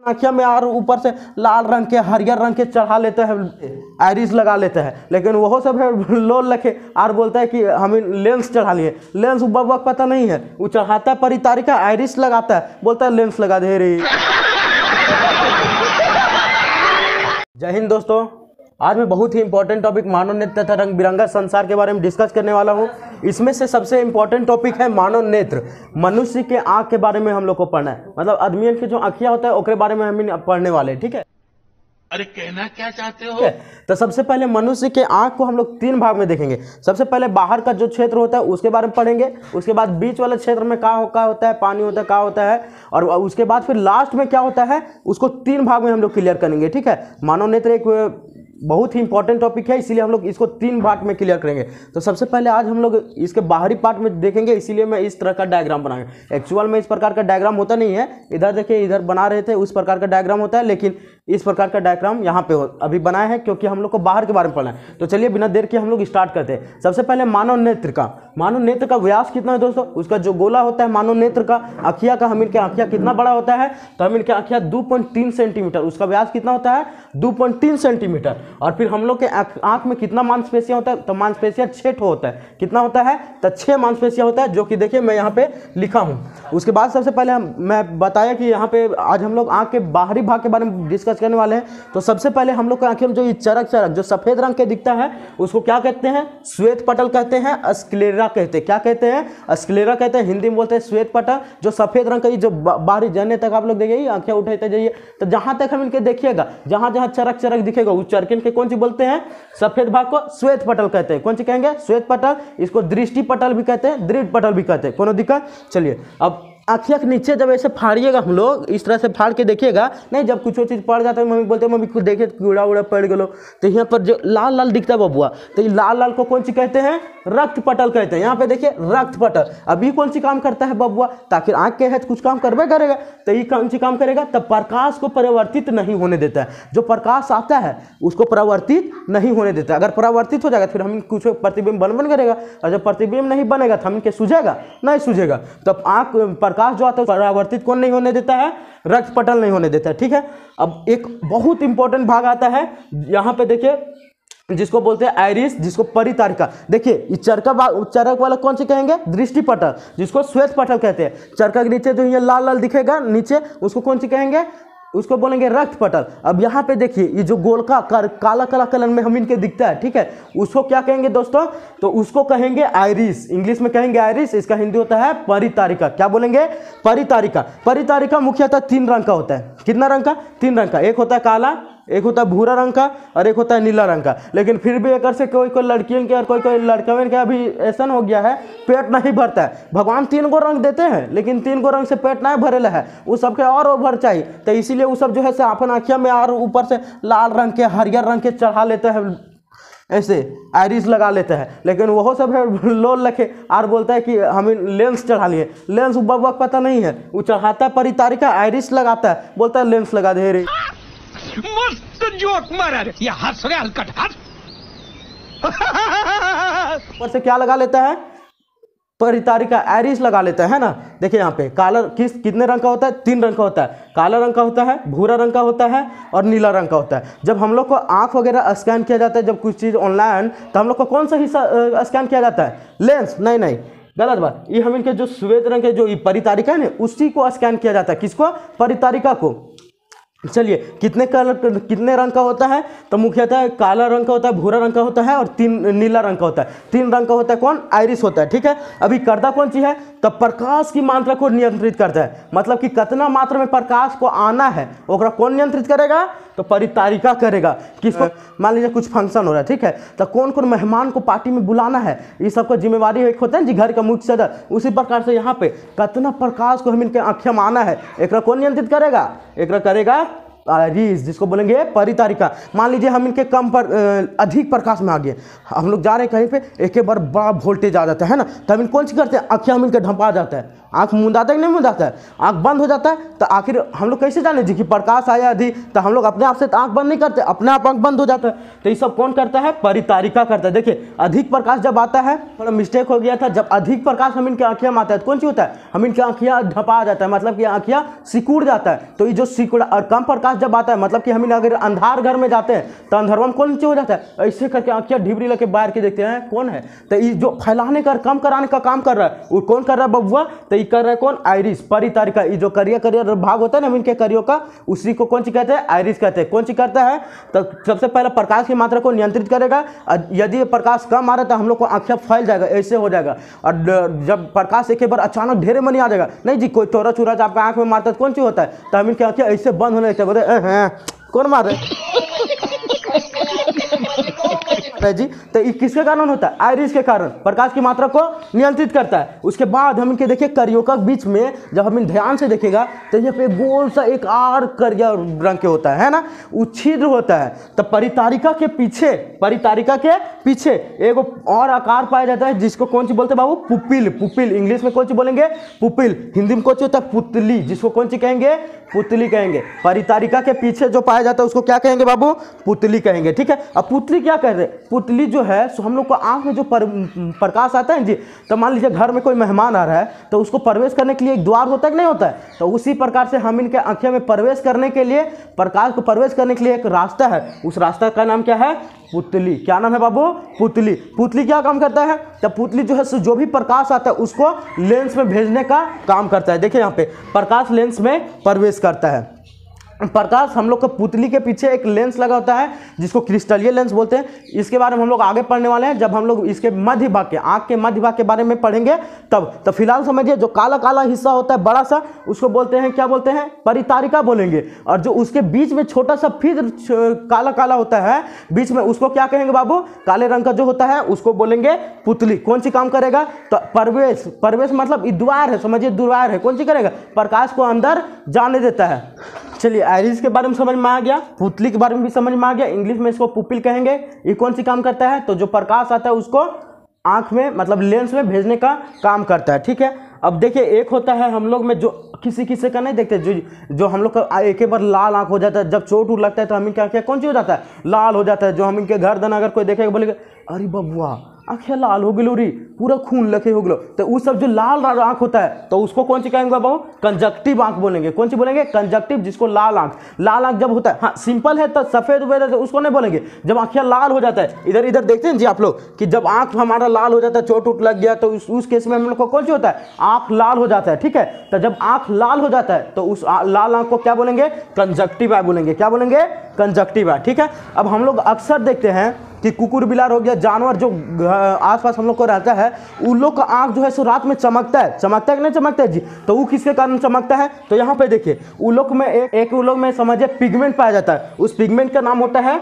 आँखिया में और ऊपर से लाल रंग के हरियर रंग के चढ़ा लेते हैं, आयरिस लगा लेते हैं, लेकिन वो सब है लोल रखे और बोलता है कि हमें लेंस चढ़ा लिए। लेंस बब्बा पता नहीं है, वो चढ़ाता है परितारिका, आयरिस लगाता है, बोलता है लेंस लगा दे रही। जय हिंद दोस्तों, आज मैं बहुत ही इंपॉर्टेंट टॉपिक मानव नेत्र तथा रंग बिरंगा संसार के बारे में डिस्कस करने वाला हूं। इसमें से सबसे इंपॉर्टेंट टॉपिक है मानव नेत्र। मनुष्य के आंख के बारे में हम लोग को पढ़ना है, मतलब आदमियों के जो आँखियाँ होता है उसके बारे में हम पढ़ने वाले हैं, ठीक है। अरे कहना क्या चाहते हो? तो सबसे पहले मनुष्य के आंख को हम लोग तीन भाग में देखेंगे। सबसे पहले बाहर का जो क्षेत्र होता है उसके बारे में पढ़ेंगे, उसके बाद बीच वाले क्षेत्र में क्या होता है, पानी होता है, क्या होता है, और उसके बाद फिर लास्ट में क्या होता है, उसको तीन भाग में हम लोग क्लियर करेंगे, ठीक है। मानव नेत्र एक बहुत ही इंपॉर्टेंट टॉपिक है, इसीलिए हम लोग इसको तीन पार्ट में क्लियर करेंगे। तो सबसे पहले आज हम लोग इसके बाहरी पार्ट में देखेंगे, इसीलिए मैं इस तरह का डायग्राम बनाएंगे। एक्चुअल में इस प्रकार का डायग्राम होता नहीं है, इधर देखिए, इधर बना रहे थे उस प्रकार का डायग्राम होता है, लेकिन इस प्रकार का डायग्राम यहाँ पे अभी बनाया है क्योंकि हम लोग को बाहर के बारे में पढ़ना है। तो चलिए बिना देर के हम लोग स्टार्ट करते हैं। सबसे पहले मानव नेत्र का व्यास कितना है दोस्तों, उसका जो गोला होता है मानव नेत्र का, आँखिया का, हम इनके आँखिया कितना बड़ा होता है, तो हम इनके आँखिया 2.3 सेंटीमीटर, उसका व्यास कितना होता है 2.3 सेंटीमीटर। और फिर हम लोग के आँख में कितना मांसपेशियाँ होता है, तो मांसपेशियाँ 6 होता है, कितना होता है, तो 6 मांसपेशियाँ होता है, जो कि देखिए मैं यहाँ पे लिखा हूँ। उसके बाद सबसे पहले मैं बताया कि यहाँ पे आज हम लोग आँख के बाहरी भाग के बारे में डिस्कस करने वाले हैं। तो सबसे पहले हम लोग की आँखें में जो चरक जो सफेद रंग के दिखता है उसको क्या कहते हैं, श्वेत पटल कहते हैं, स्क्लेरा कहते हैं। क्या कहते हैं, स्क्लेरा कहते हैं, हिंदी में बोलते हैं श्वेत पटल। जो सफेद रंग का जो बाहरी जाने तक आप लोग देखिए, आंखें उठाते जाइए, तो जहां तक हम इनके देखिएगा, जहां जहां चरक दिखेगा उस चरक के कौन सी बोलते हैं, सफेद भाग को श्वेत पटल कहते हैं। कौन सी कहेंगे, श्वेत पटल। इसको दृष्टि पटल भी कहते हैं, दृढ़ पटल भी कहते हैं। कोनो दिक्कत। चलिए अब आँखिया के नीचे जब ऐसे फाड़िएगा, हम लोग इस तरह से फाड़ के देखिएगा, नहीं जब कुछ चीज़ पड़ जाता है, मम्मी बोलते हैं मम्मी खुद देखे कीड़ा उड़ा पड़ गलो, तो यहाँ पर जो लाल लाल दिखता है बबुआ, तो ये लाल लाल को कौन सी कहते हैं, रक्त पटल कहते हैं। यहाँ पे देखिए रक्त पटल। अभी कौन सी काम करता है बबुआ, ताकि आँख के है कुछ काम करवे करेगा, तो ये कौन सी काम करेगा, तब प्रकाश को परावर्तित नहीं होने देता है। जो प्रकाश आता है उसको परावर्तित नहीं होने देता है। अगर परावर्तित हो जाएगा फिर हम कुछ प्रतिबिंब बन करेगा, और जब प्रतिबिंब नहीं बनेगा तो हम इनके सूझेगा नहीं सूझेगा। तब आँख प्रकाश जो आता है परावर्तित कौन नहीं होने देता है, रक्त पटल नहीं होने देता है, ठीक है। अब एक बहुत इंपॉर्टेंट भाग आता है यहाँ पे देखिए, जिसको बोलते हैं आइरिस, जिसको परितारिका। देखिए इस चरक वाला कौन से कहेंगे, दृष्टि पटल, जिसको श्वेत पटल कहते हैं। चरका के नीचे जो ये लाल लाल दिखेगा नीचे, उसको कौन सी कहेंगे, उसको बोलेंगे रक्त पटल। अब यहाँ पे देखिए ये जो गोलका काला काला कलर में हम इनके दिखता है, ठीक है, उसको क्या कहेंगे दोस्तों, तो उसको कहेंगे आइरिस। इंग्लिश में कहेंगे आइरिस, इसका हिंदी होता है परितारिका। क्या बोलेंगे, परितारिका। परितारिका मुख्यतः 3 रंग का होता है। कितना रंग का, 3 रंग का। एक होता है काला, एक होता है भूरा रंग का, और एक होता है नीला रंग का। लेकिन फिर भी एक से कोई लड़कियों के और कोई लड़कियों के अभी ऐसा हो गया है, पेट नहीं भरता है। भगवान 3 गो रंग देते हैं, लेकिन 3 गो रंग से पेट नहीं भरेला है, उस सबके और भर चाहिए। तो इसीलिए वो सब जो है अपन आँखिया में और ऊपर से लाल रंग के हरियर रंग के चढ़ा लेते हैं, ऐसे आयरिस लगा लेते हैं, लेकिन वो सब है लोल रखे और बोलता है कि हमें लेंस चढ़ा लिए। लेंस बब्बा पता नहीं है, वो चढ़ाता है परितारिका, आयरिस लगाता है, बोलता है लेंस लगा दे रही। मस्त जोक मारा रे, ये हंस रहे हलकट हंस। ऊपर से क्या लगा लेता है, परितारिका, आयरिस लगा लेता है ना। देखिए यहाँ पे काला कितने रंग का होता है, 3 रंग का होता है। काला रंग का होता है, भूरा रंग का होता है, और नीला रंग का होता है। जब हम लोग को आंख वगैरह स्कैन किया जाता है, जब कुछ चीज़ ऑनलाइन, तो हम लोग को कौन सा हिस्सा स्कैन किया जाता है, लेंस। नहीं गलत बात। ये हम इनके जो श्वेत रंग के जो परितारिका है ना, उसी को स्कैन किया जाता है। किसको, परितारिका को। चलिए कितने रंग का होता है, तो मुख्यतः काला रंग का होता है, भूरा रंग का होता है, और 3 नीला रंग का होता है। 3 रंग का होता है कौन, आइरिस होता है, ठीक है। अभी करता कौन सी है, तो प्रकाश की मात्रा को नियंत्रित करता है। मतलब कि कितना मात्रा में प्रकाश को आना है ओकरा कौन नियंत्रित करेगा, तो परितारिका करेगा। किसको, मान लीजिए कुछ फंक्शन हो रहा है, ठीक है, तो कौन कौन मेहमान को पार्टी में बुलाना है, ये सबका जिम्मेवारी एक होता है जी, घर का मुख्य सदस्य। उसी प्रकार से यहाँ पे कितना प्रकाश को हम इनके आँखियों में आना है, एक कौन नियंत्रित करेगा, एक करेगा आइरिस, जिसको बोलेंगे परितारिका। मान लीजिए हम इनके कम पर अधिक प्रकाश में आ गए, हम लोग जा रहे हैं कहीं पे, एक बार बड़ा वोल्टेज आ जाता है ना, तो हम कौन सी करते हैं, आँखें हम इनके ढंपा जाता है, आँख मुंदाता है कि नहीं मुंदाता है, आँख बंद हो जाता है। तो आखिर हम लोग कैसे जाने जी कि प्रकाश आया अधिक, तो हम लोग अपने आप से आँख बंद नहीं करते, अपने आप आँख बंद हो जाता है। तो ये सब कौन करता है, परितारिका करता है। देखिए अधिक प्रकाश जब आता है, थोड़ा मिस्टेक हो गया था, जब अधिक प्रकाश हम इनके आँखियाँ में आता है तो कौन सी होता है, हम इनकी आँखियाँ ढपा जाता है, मतलब कि आँखियाँ सिकुड़ जाता है। तो ये जो सिकुड़ा, और कम प्रकाश जब आता है मतलब कि हम अगर अंधार घर में जाते हैं तो अंधरवा में कौन सी हो जाता है, ऐसे करके आँखियाँ ढिबरी लगे बाहर के देखते हैं कौन है। तो ये जो फैलाने का कम कराने का काम कर रहा है वो कौन कर रहा है बबुआ, तो ये कर रहा है कौन, आइरिस परितारिका। ये जो करिया करिया भाग होता है ना इनके करियों का, उसी को कौन सी कहते हैं, आइरिस कहते हैं। कौन सी करता है, तो सबसे पहले प्रकाश की मात्रा को नियंत्रित करेगा। यदि प्रकाश कम आ रहा है तो हम लोग को आँखें फैल जाएगा, ऐसे हो जाएगा। और जब प्रकाश एक बार अचानक ढेरे मनी आ जाएगा, नहीं जी कोई टोरा चूरा आपका आँख में मारता है तो कौन सी होता है, तो हम इनकी आँखें ऐसे बंद होने लगते हैं, बोलते कौन मार रहे जी। तो ये किसके कारण होता है, आइरिस के कारण, प्रकाश की मात्रा को नियंत्रित करता है। उसके बाद हम इनके देखिए करियों का बीच में जब हम ध्यान से देखेगा तो यहाँ पे गोल सा एक आर करिया रंग के होता है ना, वो छिद्र होता है। तो परितारिका के पीछे एक और आकार पाया जाता है जिसको कौन सी बोलते हैं बाबू, पुपिल। पुपिल इंग्लिश में कौन सी बोलेंगे, पुपिल। हिंदी में कौन सी होता है, पुतली, जिसको कौन सी कहेंगे, पुतली कहेंगे। परितारिका के पीछे जो पाया जाता है उसको क्या कहेंगे बाबू, पुतली कहेंगे। ठीक है, अब पुतली क्या कह रहे हैं, पुतली जो है सो हम लोग को आंख में जो प्रकाश आता है जी, तो मान लीजिए घर में कोई मेहमान आ रहा है तो उसको प्रवेश करने के लिए एक द्वार होता है कि नहीं होता है, तो उसी प्रकार से हम इनके आंखें में प्रवेश करने के लिए, प्रकाश को प्रवेश करने के लिए एक रास्ता है, उस रास्ता का नाम क्या है, पुतली। क्या नाम है बाबू, पुतली। पुतली क्या काम करता है, तो पुतली जो है सो जो भी प्रकाश आता है उसको लेंस में भेजने का काम करता है। देखिए यहाँ पे प्रकाश लेंस में प्रवेश करता है। प्रकाश हम लोग को पुतली के पीछे एक लेंस लगा होता है जिसको क्रिस्टलीय लेंस बोलते हैं। इसके बारे में हम लोग आगे पढ़ने वाले हैं, जब हम लोग इसके मध्य भाग के, आँख के मध्य भाग के बारे में पढ़ेंगे तब। तो फिलहाल समझिए जो काला काला हिस्सा होता है बड़ा सा, उसको बोलते हैं, क्या बोलते हैं, परितारिका बोलेंगे। और जो उसके बीच में छोटा सा फिर काला काला होता है बीच में, उसको क्या कहेंगे बाबू, काले रंग का जो होता है उसको बोलेंगे पुतली। कौन सी काम करेगा, तो प्रवेश मतलब द्वार है, समझिए द्वार है। कौन सी करेगा, प्रकाश को अंदर जाने देता है। चलिए आइरिस के बारे में समझ में आ गया, पुतली के बारे में भी समझ में आ गया। इंग्लिश में इसको पुपिल कहेंगे। ये कौन सी काम करता है, तो जो प्रकाश आता है उसको आंख में मतलब लेंस में भेजने का काम करता है। ठीक है, अब देखिए एक होता है हम लोग में जो किसी का नहीं देखते, जो हम लोग का एक बार लाल आंख हो जाता है, जब चोट उठ लगता है तो हम इनकी आंखें कौन सी हो जाता है, लाल हो जाता है। जो हम इनके गर्दन अगर कोई देखेगा बोलेगा अरे बबुआ आँखें लाल हो गलो री, पूरा खून लखे हो गलो, तो वो सब जो लाल आँख होता है तो उसको कौन सी कहेंगे बाबू, कंजक्टिव आँख बोलेंगे। कौन सी बोलेंगे, कंजक्टिव, जिसको लाल आँख जब होता है। हाँ सिंपल है तो सफ़ेद वेद उसको नहीं बोलेंगे, जब आँखें लाल हो जाता है। इधर देखते हैं जी आप लोग कि जब आँख हमारा लाल हो जाता है, चोट उठ लग गया, तो उस केस में हम लोग को कौन सी होता है, आँख लाल हो जाता है। ठीक है, तो जब आँख लाल हो जाता है तो उस लाल आँख को क्या बोलेंगे, कंजक्टिव आई बोलेंगे। क्या बोलेंगे, कंजक्टिव आई। ठीक है, अब हम लोग अक्सर देखते हैं कि कुकुर बिलार हो गया, जानवर जो आसपास हम लोग को रहता है, उन लोग का आँख जो है सो रात में चमकता है कि नहीं चमकता है जी। तो वो किसके कारण चमकता है, तो यहाँ पे देखिए उन लोग में एक उन लोग में समझिए पिगमेंट पाया जाता है। उस पिगमेंट का नाम होता है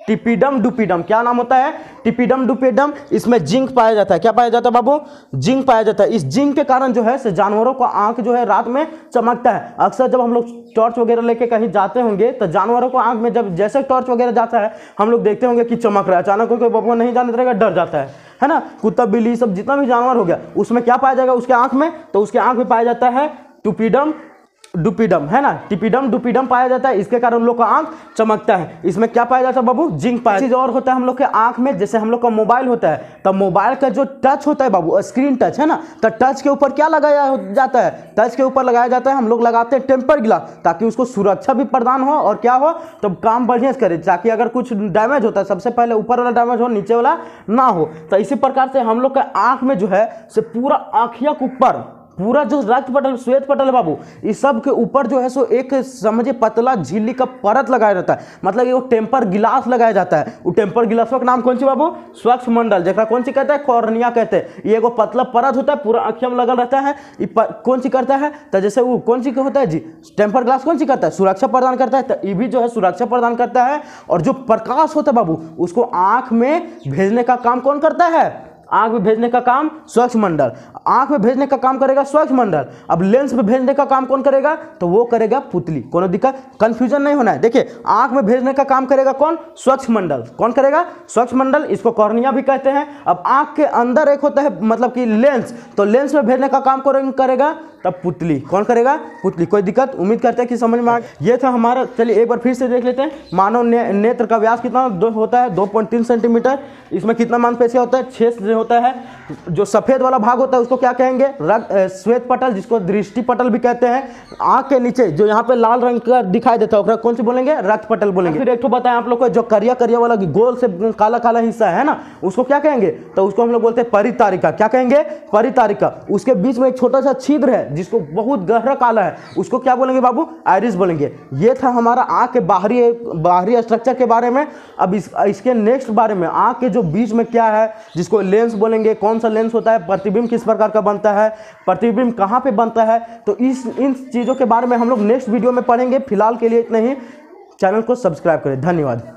टिपिडम डुपिडम। क्या नाम होता है, टिपिडम डुपिडम। इसमें जिंक पाया जाता है। क्या पाया जाता है बाबू, जिंक पाया जाता है। इस जिंक के कारण जो है जानवरों का आंख जो है रात में चमकता है। अक्सर जब हम लोग टॉर्च वगैरह लेके कहीं जाते होंगे तो जानवरों को आंख में जब जैसे टॉर्च वगैरह जाता है हम लोग देखते होंगे कि चमक रहा है। अचानक कोई बबुआ नहीं जाने देगा, डर जाता है ना। कुत्ता बिल्ली सब जितना भी जानवर हो गया उसमें क्या पाया जाएगा उसके आंख में, तो उसके आंख में पाया जाता है टुपिडम डुपिडम, है ना, टिपिडम डुपिडम पाया जाता है। इसके कारण हम लोग का आंख चमकता है। इसमें क्या पाया जाता है बाबू, जिंक पाया। चीज और होता है हम लोग के आंख में, जैसे हम लोग का मोबाइल होता है तो मोबाइल का जो टच होता है बाबू, स्क्रीन टच है ना, तो टच के ऊपर क्या लगाया जाता है, टच के ऊपर लगाया जाता है, हम लोग लगाते हैं टेम्पर ग्लास, ताकि उसको सुरक्षा भी प्रदान हो और क्या हो, तो काम बढ़िया से करे, ताकि अगर कुछ डैमेज होता है सबसे पहले ऊपर वाला डैमेज हो, नीचे वाला ना हो। तो इसी प्रकार से हम लोग का आंख में जो है से पूरा आँखिया के ऊपर पूरा जो रक्त पटल श्वेत पटल है बाबू, इस सब के ऊपर जो है सो एक समझिए पतला झिल्ली का परत लगाया जाता है, मतलब ये वो टेम्पर गिलास लगाया जाता है। वो टेम्पर गिलास का नाम कौन सी बाबू, स्वच्छ मंडल, जैसा कौन सी कहते हैं, कॉर्निया कहते हैं। ये एगो पतला परत होता है, पूरा आँखियों में लगा रहता है। कौन सी करता है, तो जैसे वो कौन सी होता है जी, टेम्पर ग्लास कौन सी करता है, सुरक्षा प्रदान करता है। तो ये भी जो है सुरक्षा प्रदान करता है। और जो प्रकाश होता है बाबू उसको आँख में भेजने का काम कौन करता है, आंख में भेजने का काम स्वच्छमंडल, आंख में भेजने का काम करेगा स्वच्छमंडल। अब लेंस में भेजने का काम कौन करेगा, तो वो करेगा पुतली। कोनो दिक्कत, कंफ्यूजन नहीं होना है। देखिए आंख में भेजने का काम करेगा कौन, स्वच्छमंडल। कौन करेगा, स्वच्छमंडल, इसको कॉर्निया भी कहते हैं। अब आंख के अंदर एक होता है मतलब कि लेंस, तो लेंस में भेजने का काम कौन करेगा, तब पुतली। कौन करेगा, पुतली। कोई दिक्कत, उम्मीद करते हैं कि समझ में आ गया। ये था हमारा, चलिए एक बार फिर से देख लेते हैं। मानव नेत्र का व्यास कितना होता है, 2.3 सेंटीमीटर। इसमें कितना मांसपेशियां होता है, 6 होता है। जो सफेद वाला भाग होता है उसको क्या कहेंगे, श्वेत पटल, जिसको दृष्टि पटल भी कहते हैं। आंख के नीचे जो यहाँ पे लाल रंग का दिखाई देता है कौन सी बोलेंगे, रक्त पटल बोलेंगे। फिर एक तो बताएं आप लोग को, जो करिया करिया वाला गोल से काला काला हिस्सा है ना, उसको क्या कहेंगे, तो उसको हम लोग बोलते हैं परितारिका। क्या कहेंगे, परितारिका। उसके बीच में एक छोटा सा छिद्र है जिसको बहुत गहरा काला है, उसको क्या बोलेंगे बाबू, आइरिस बोलेंगे। ये था हमारा आंख के बाहरी स्ट्रक्चर के बारे में। अब इसके नेक्स्ट बारे में, आंख के जो बीच में क्या है जिसको लेंस बोलेंगे, कौन सा लेंस होता है, प्रतिबिंब किस प्रकार का बनता है, प्रतिबिंब कहाँ पे बनता है, तो इन चीज़ों के बारे में हम लोग नेक्स्ट वीडियो में पढ़ेंगे। फिलहाल के लिए इतना ही। चैनल को सब्सक्राइब करें। धन्यवाद।